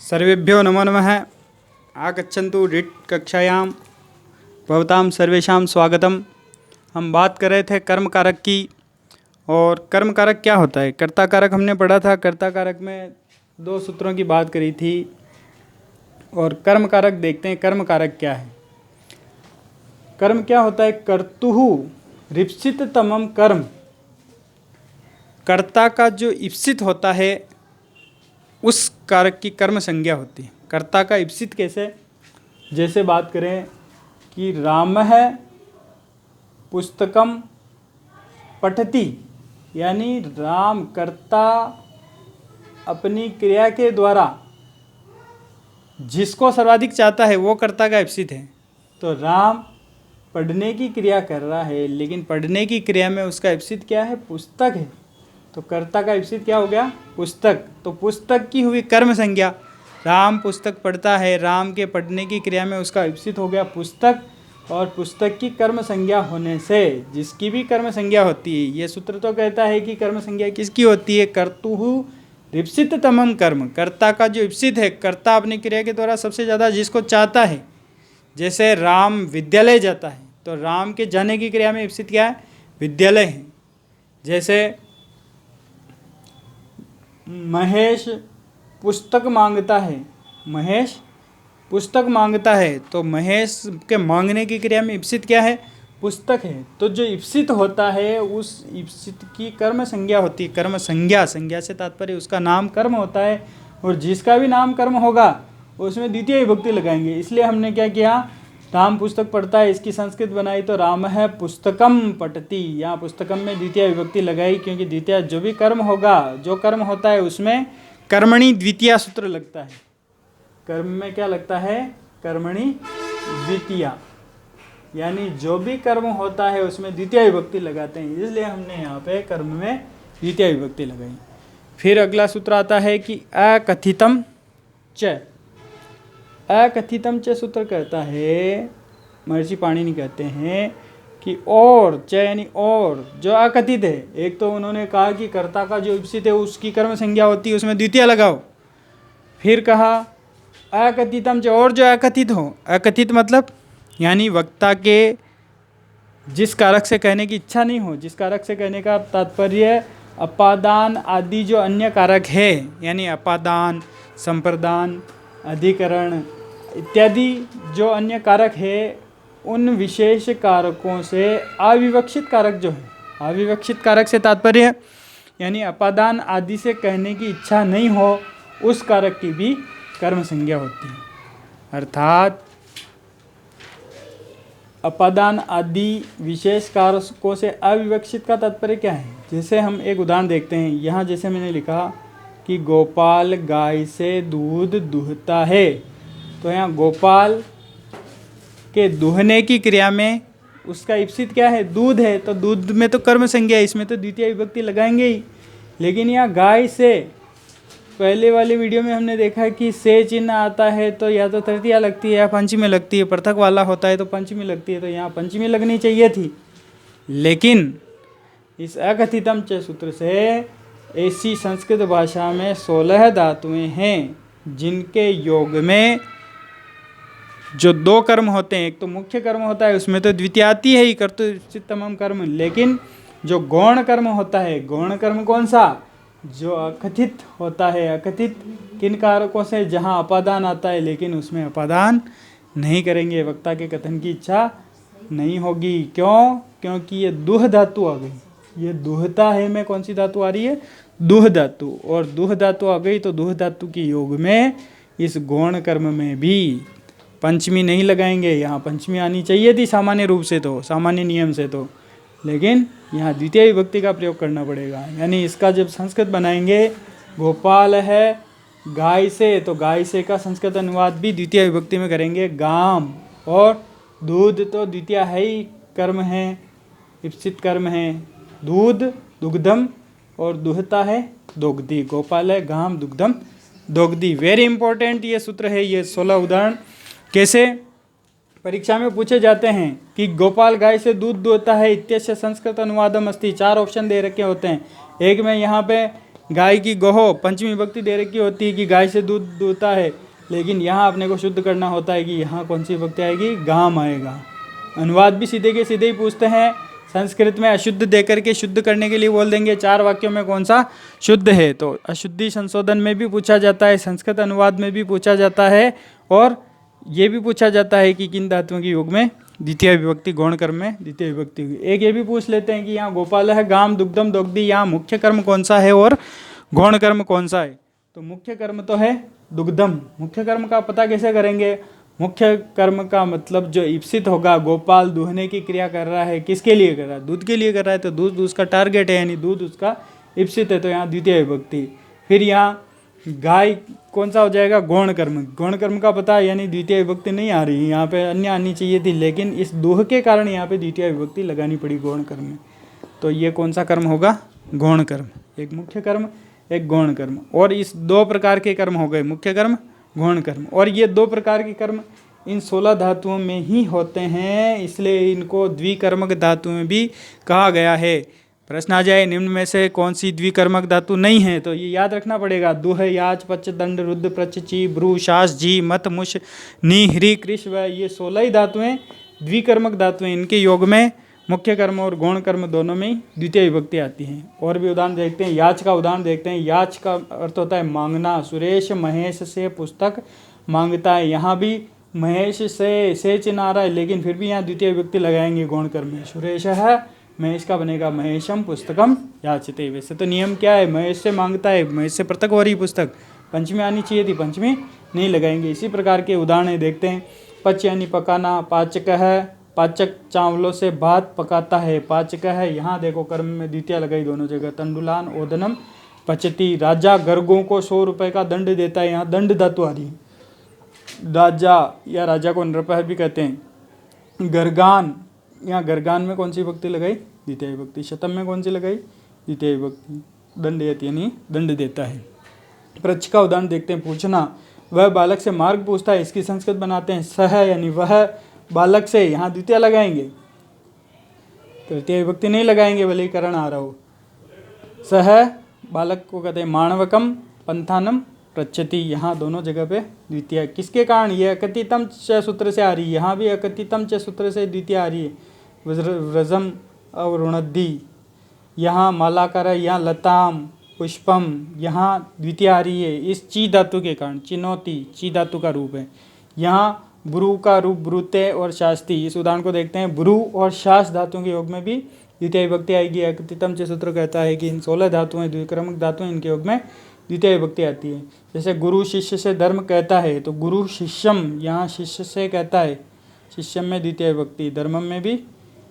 सर्वेभ्यो नमो नमः। आगच्छन्तु रिट् कक्षायां भवतां सर्वेषां स्वागतम। हम बात कर रहे थे कर्म कारक की। और कर्म कारक क्या होता है? कर्ता कारक हमने पढ़ा था। कर्ता कारक में दो सूत्रों की बात करी थी। और कर्म कारक देखते हैं, कर्म कारक क्या है। कर्म क्या होता है? कर्तुः रिप्सित तमम कर्म। कर्ता का जो इप्सित होता है उस कारक की कर्म संज्ञा होती है। कर्ता का इप्सित कैसे? जैसे बात करें कि रामः पुस्तकम पठति, यानी राम कर्ता अपनी क्रिया के द्वारा जिसको सर्वाधिक चाहता है वो कर्ता का इप्सित है। तो राम पढ़ने की क्रिया कर रहा है, लेकिन पढ़ने की क्रिया में उसका इप्सित क्या है? पुस्तक है। तो कर्ता का इप्सित क्या हो गया? पुस्तक। तो पुस्तक की हुई कर्म संज्ञा, राम पुस्तक पढ़ता है, राम के पढ़ने की क्रिया में उसका इप्सित हो गया पुस्तक। और पुस्तक की कर्म संज्ञा होने से जिसकी भी कर्म संज्ञा होती है, ये सूत्र तो कहता है कि कर्म संज्ञा किसकी होती है? कर्तुः रिप्सित तमम कर्म। कर्ता का जो इप्सित है, कर्ता अपनी क्रिया के द्वारा सबसे ज़्यादा जिसको चाहता है। जैसे राम विद्यालय जाता है, तो राम के जाने की क्रिया में इप्सित क्या है? विद्यालय है। जैसे महेश पुस्तक मांगता है, महेश पुस्तक मांगता है, तो महेश के मांगने की क्रिया में इप्सित क्या है? पुस्तक है। तो जो इप्सित होता है उस इप्सित की कर्म संज्ञा होती है। कर्म संज्ञा, संज्ञा से तात्पर्य उसका नाम कर्म होता है। और जिसका भी नाम कर्म होगा उसमें द्वितीय विभक्ति लगाएंगे। इसलिए हमने क्या किया? राम पुस्तक पढ़ता है, इसकी संस्कृत बनाई तो राम है पुस्तकम पठति। यहाँ पुस्तकम में द्वितीय विभक्ति लगाई, क्योंकि द्वितीय जो भी कर्म होगा, जो कर्म होता है उसमें कर्मणि द्वितीय सूत्र लगता है। कर्म में क्या लगता है? कर्मणि द्वितीय, यानी जो भी कर्म होता है उसमें द्वितीय विभक्ति लगाते हैं। इसलिए हमने यहाँ पे कर्म में द्वितीय विभक्ति लगाई। फिर अगला सूत्र आता है कि अकथितम च। अकथितम च सूत्र कहता है, महर्षि पाणिनि कहते हैं कि और च यानी और जो अकथित है। एक तो उन्होंने कहा कि कर्ता का जो इप्सित है उसकी कर्म संज्ञा होती है, उसमें द्वितीय लगाओ। फिर कहा अकथितम च, और जो अकथित हो। अकथित मतलब यानी वक्ता के जिस कारक से कहने की इच्छा नहीं हो, जिस कारक से कहने का तात्पर्य अपादान आदि जो अन्य कारक है, यानी अपादान, संप्रदान, अधिकरण इत्यादि जो अन्य कारक है, उन विशेष कारकों से अविवक्षित कारक जो है, अविवक्षित कारक से तात्पर्य यानी अपादान आदि से कहने की इच्छा नहीं हो, उस कारक की भी कर्म संज्ञा होती है। अर्थात अपादान आदि विशेष कारकों से अविवक्षित का तात्पर्य क्या है? जैसे हम एक उदाहरण देखते हैं। यहाँ जैसे मैंने लिखा कि गोपाल गाय से दूध दूहता है, तो यहाँ गोपाल के दूहने की क्रिया में उसका इप्सित क्या है? दूध है। तो दूध में तो कर्म संज्ञा है, इसमें तो द्वितीय विभक्ति लगाएंगे ही। लेकिन यहाँ गाय से, पहले वाले वीडियो में हमने देखा कि से चिन्ह आता है तो या तो तृतीया लगती है या पंचमी लगती है। पृथक वाला होता है तो पंचमी लगती है, तो यहाँ पंचमी लगनी चाहिए थी। लेकिन इस अकथितम च सूत्र से ऐसी संस्कृत भाषा में 16 धातुएं हैं जिनके योग में जो दो कर्म होते हैं, एक तो मुख्य कर्म होता है, उसमें तो द्वितीय आती है ही, कर्तुः कर्म। लेकिन जो गौण कर्म होता है, गौण कर्म कौन सा? जो अकथित होता है। अकथित किन कारकों से? जहाँ अपादान आता है, लेकिन उसमें अपादान नहीं करेंगे, वक्ता के कथन की इच्छा नहीं होगी। क्यों? क्योंकि ये दुह धातु आ गई। ये दुहता है में कौन सी धातु आ रही है? दुह धातु। और दुह धातु आ गई तो दुह धातु के योग में इस गौण कर्म में भी पंचमी नहीं लगाएंगे। यहाँ पंचमी आनी चाहिए थी सामान्य रूप से, तो सामान्य नियम से तो, लेकिन यहाँ द्वितीय विभक्ति का प्रयोग करना पड़ेगा। यानी इसका जब संस्कृत बनाएंगे, गोपाल है गाय से, तो गाय से का संस्कृत अनुवाद भी द्वितीय विभक्ति में करेंगे, गाम। और दूध तो द्वितीय है ही, कर्म है, इप्सित कर्म है। दूध दुग्धम, और दुहता है दोग्धी। गोपाल है गाम दुग्धम दोग्धी। वेरी इंपॉर्टेंट ये सूत्र है। ये 16 उदाहरण कैसे परीक्षा में पूछे जाते हैं कि गोपाल गाय से दूध दूहता है इत्यस्य संस्कृत अनुवादम अस्ति। 4 ऑप्शन दे रखे होते हैं। एक में यहाँ पे गाय की गोहो पंचमी विभक्ति दे रखी होती है कि गाय से दूध दूहता है, लेकिन यहाँ अपने को शुद्ध करना होता है कि यहाँ कौन सी विभक्ति आएगी, गाम आएगा। अनुवाद भी सीधे के सीधे ही पूछते हैं। संस्कृत में अशुद्ध देकर के शुद्ध करने के लिए बोल देंगे 4 वाक्यों में कौन सा शुद्ध है, तो अशुद्धि संशोधन में भी पूछा जाता है, संस्कृत अनुवाद में भी पूछा जाता है, और ये भी पूछा जाता है कि किन धातुओं के योग में द्वितीय विभक्ति गौण कर्म में द्वितीय विभक्ति हुई। एक ये भी पूछ लेते हैं कि यहाँ गोपाल है, गाम, दुग्धम, दोग्धी, यहाँ मुख्य कर्म कौन सा है और गौण कर्म कौन सा है। तो मुख्य कर्म तो है दुग्धम। मुख्य कर्म का पता कैसे करेंगे, मुख्य कर्म का मतलब जो इप्सित होगा, गोपाल दूहने की क्रिया कर रहा है, किसके लिए कर रहा है, दूध के लिए कर रहा है, तो दूध उसका टारगेट है, यानी दूध उसका इप्सित है, तो यहाँ द्वितीय विभक्ति। फिर यहाँ गाय कौन सा हो जाएगा, गौण कर्म। गौण कर्म का पता है, यानी द्वितीय विभक्ति नहीं आ रही, यहाँ पे अन्य आनी चाहिए थी, लेकिन इस दूह के कारण यहाँ पे द्वितीय विभक्ति लगानी पड़ी गौण कर्म में। तो ये कौन सा कर्म होगा, गौण कर्म। एक मुख्य कर्म, एक गौण कर्म, और इस 2 प्रकार के कर्म हो गए, मुख्य कर्म, गौण कर्म। और ये 2 प्रकार के कर्म इन 16 धातुओं में ही होते हैं, इसलिए इनको द्विकर्मक धातुएं भी कहा गया है। प्रश्न आ जाए निम्न में से कौन सी द्विकर्मक धातु नहीं है, तो ये याद रखना पड़ेगा। दुह, याच, पच, दंड, रुद्र, प्रच, ची, ब्रू, शास, जी, मत, मुश, नी, ह्री, कृष, व ये 16 ही धातुएं द्विकर्मक धातुएं। इनके योग में मुख्य कर्म और गौण कर्म दोनों में ही द्वितीय विभक्ति आती हैं। और भी उदाहरण देखते हैं। याच का उदाहरण देखते हैं। याच का अर्थ होता है मांगना। सुरेश महेश से पुस्तक मांगता है। यहाँ भी महेश से चिन्ह आ रहा है, लेकिन फिर भी यहाँ द्वितीय विभक्ति लगाएंगे गौण कर्म में। सुरेश है, महेश का बनेगा महेशम पुस्तकम याचते। वैसे तो नियम क्या है, महेश से मांगता है, महेश से पृथक हो रही पुस्तक, पंचमी आनी चाहिए थी, पंचमी नहीं लगाएंगे। इसी प्रकार के उदाहरण देखते हैं। पच यानी पकाना, पाचक है, पाचक चावलों से भात पकाता है, पाचक है। यहाँ देखो कर्म में द्वितीय लगाई दोनों जगह। तंडुलान ओदनम पचती। राजा गर्गों को 100 रुपये का दंड देता है, यहाँ दंड धातु आ रही है। राजा या राजा को नृपह भी कहते हैं। गर्गान, यहाँ गर्गान में कौन सी विभक्ति लगाई, द्वितीय विभक्ति। शतम में कौन सी लगाई, द्वितीय विभक्ति। दंड यानी दंड देता है। प्रच का उदाहरण देखते हैं। पूछना, वह बालक से मार्ग पूछता है, इसकी संस्कृत बनाते हैं सह यानी वह बालक से, यहाँ द्वितीय लगाएंगे, तृतीय विभक्ति नहीं लगाएंगे, भले ही करण आ रहा हो। सह बालक को कहते हैं माणवकम पंथानम प्रचति, यहाँ दोनों जगह पे द्वितीय। किसके कारण, ये अकथितम च सूत्र से आ रही है, यहाँ भी अकथितम च सूत्र से द्वितीय आ रही है। व्रजम और ऋणद्धि, यहाँ मालाकर, यहाँ लताम पुष्पम, यहाँ द्वितीय आ रही है इस ची धातु के कारण। चिनौती ची धातु का रूप है। यहाँ ब्रू का रूप ब्रूते और शास्ती। इस उदाहरण को देखते हैं। ब्रू और शास धातुओं के योग में भी द्वितीय विभक्ति आएगी। अकथितम च सूत्र कहता है कि इन 16 धातुएं द्विक्रमक धातुएं, इनके योग में द्वितीय विभक्ति आती है। जैसे गुरु शिष्य से धर्म कहता है, तो गुरु शिष्यम, यहाँ शिष्य से कहता है, शिष्यम में द्वितीय विभक्ति, धर्मम में भी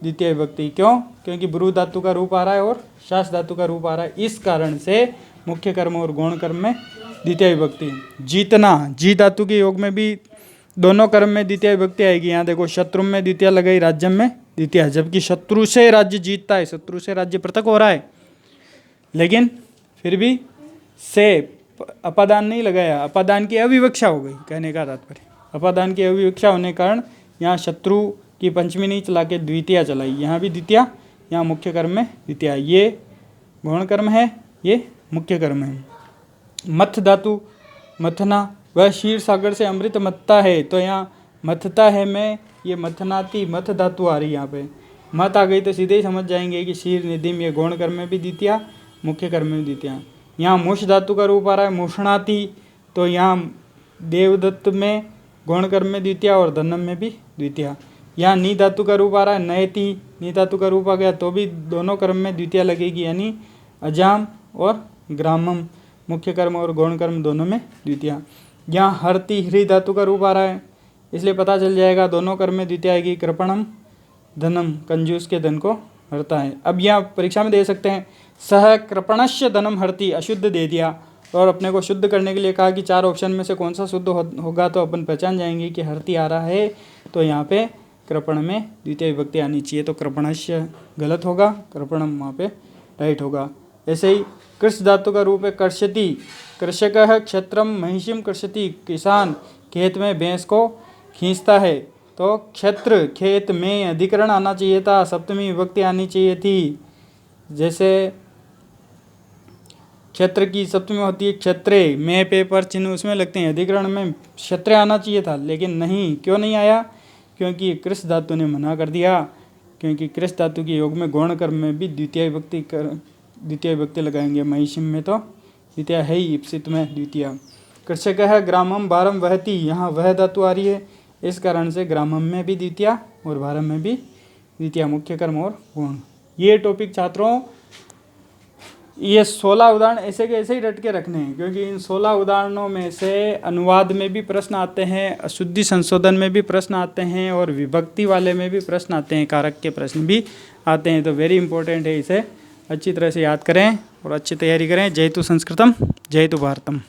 द्वितीय विभक्ति। क्यों, क्योंकि ब्रू धातु का रूप आ रहा है और शास धातु का रूप आ रहा है, इस कारण से मुख्य कर्म और गौण कर्म में द्वितीय विभक्ति। जीतना, जी धातु के योग में भी दोनों कर्म में द्वितीय विभक्ति आएगी। यहाँ देखो, शत्रु में द्वितीय लगाई, राज्यम में द्वितीय, जबकि शत्रु से राज्य जीतता है, शत्रु से राज्य पृथक हो रहा है, लेकिन फिर भी से अपादान नहीं लगाया, अपादान की अविवक्षा हो गई, कहने का तात्पर्य। अपादान की अविवक्षा होने के कारण यहाँ शत्रु की पंचमी नहीं चला के द्वितीय चलाई, यहाँ भी द्वितीय, यहाँ मुख्य कर्म में द्वितीय। ये गौण कर्म है, ये मुख्य कर्म है। मथ धातु, मथना, वह क्षीर सागर से अमृत मथता है, तो यहाँ मथता है में ये मथनाती मथ धातु आ रही है। यहाँ पे मत आ गई तो सीधे ही समझ जाएंगे कि क्षीर निधिम, ये गौण कर्म में भी द्वितीय, मुख्य कर्म में द्वितीय। यहाँ मुष धातु का रूप आ रहा है मुषणाती, तो यहाँ देवदत्त में गौण कर्म में द्वितीय और धनम में भी द्वितीय। यहाँ नी धातु का रूप आ रहा है नयति, नी धातु का रूप आ गया तो भी दोनों कर्म में द्वितीय लगेगी, यानी अजाम और ग्रामम, मुख्य कर्म और गौण कर्म दोनों में द्वितीय। यहाँ हरति ह्री धातु का रूप आ रहा है, इसलिए पता चल जाएगा दोनों कर्म में द्वितीय आएगी। कृपणम धनम, कंजूस के धन को हरता है। अब यहाँ परीक्षा में दे सकते हैं, सह कृपणस्य धनम हरति, अशुद्ध दे दिया और अपने को शुद्ध करने के लिए कहा कि 4 ऑप्शन में से कौन सा शुद्ध होगा, तो अपन पहचान जाएंगे कि हरति आ रहा है, तो यहाँ पे कृपण में द्वितीय विभक्ति आनी चाहिए, तो कृपणस्य गलत होगा, कृपणम वहाँ पे राइट होगा। ऐसे ही कृष धातु का रूप है कर्षति, कृषक क्षेत्रम महिषिम कृषति, किसान खेत में भैंस को खींचता है, तो क्षेत्र खेत में अधिकरण आना चाहिए था, सप्तमी विभक्ति आनी चाहिए थी। जैसे क्षेत्र की सप्तमी होती है क्षत्रे, में पेपर चिन्ह उसमें लगते हैं। अधिकरण में क्षत्रे आना चाहिए था लेकिन नहीं, क्यों नहीं आया? क्योंकि कृष धातु ने मना कर दिया, क्योंकि कृष धातु के योग में गौण कर्म में भी द्वितीय विभक्ति लगाएंगे। महिषिम में तो द्वितीय है ही, इप्सित में द्वितीय। कृषक है ग्रामम भारम वहती, यहाँ वह धातु आ रही है, इस कारण से ग्रामम में भी द्वितीय और भारम में भी द्वितीय, मुख्य कर्म और गुण। ये टॉपिक छात्रों, ये 16 उदाहरण ऐसे के ऐसे ही रट के रखने हैं, क्योंकि इन 16 उदाहरणों में से अनुवाद में भी प्रश्न आते हैं, अशुद्धि संशोधन में भी प्रश्न आते हैं और विभक्ति वाले में भी प्रश्न आते हैं, कारक के प्रश्न भी आते हैं। तो वेरी इंपॉर्टेंट है, इसे अच्छी तरह से याद करें और अच्छी तैयारी करें। जय तु संस्कृतम, जय तु भारतम।